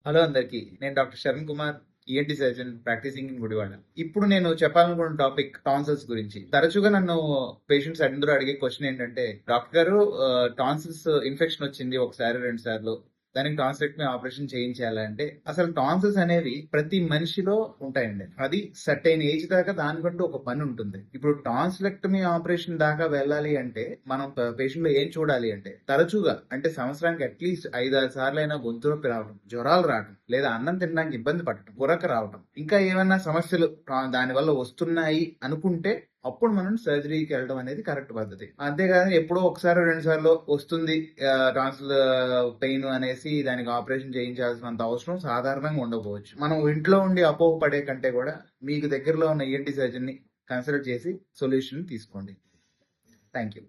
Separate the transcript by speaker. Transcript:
Speaker 1: Hello అందరికి, నేను doctor Sharan Kumar, ENT surgeon practising in Gudivada. ఇప్పుడు నేను చెప్పాలనుకున్న టాపిక్ టాన్సిల్స్ గురించి. తరచుగా నన్ను పేషెంట్స్ అందరూ అడిగే క్వశ్చన్ ఏంటంటే, డాక్టర్ గారు టాన్సిల్స్ ఇన్ఫెక్షన్ వచ్చింది ఒకసారి 2 సార్లు, దానికి టాన్సిలెక్టమీ ఆపరేషన్ చేయించాలంటే, అసలు టాన్సిల్స్ అనేవి ప్రతి మనిషిలో ఉంటాయండి. అది సర్టైన్ ఏజ్ దాకా దానికంటూ ఒక పని ఉంటుంది. ఇప్పుడు టాన్సిలెక్టమీ ఆపరేషన్ దాకా వెళ్ళాలి అంటే మనం పేషెంట్ లో ఏం చూడాలి అంటే, తరచుగా అంటే సంవత్సరానికి అట్లీస్ట్ 5-6 సార్లు అయినా గొంతు నొప్పి రావడం, జ్వరాలు రావడం, లేదా అన్నం తినడానికి ఇబ్బంది పడటం, గురక రావడం, ఇంకా ఏమైనా సమస్యలు దాని వల్ల వస్తున్నాయి అనుకుంటే అప్పుడు మనం సర్జరీకి వెళ్ళడం అనేది కరెక్ట్ పద్ధతి. అంతేగాని ఎప్పుడో ఒకసారి 2 సార్లు వస్తుంది టాన్సిల్ పెయిన్ అనేసి దానికి ఆపరేషన్ చేయించాల్సినంత అవసరం సాధారణంగా ఉండకపోవచ్చు. మనం ఇంట్లో ఉండి అపోహ పడే కంటే కూడా మీకు దగ్గరలో ఉన్న ఈఎన్టీ సర్జన్ ని కన్సల్ట్ చేసి సొల్యూషన్ తీసుకోండి. Thank you.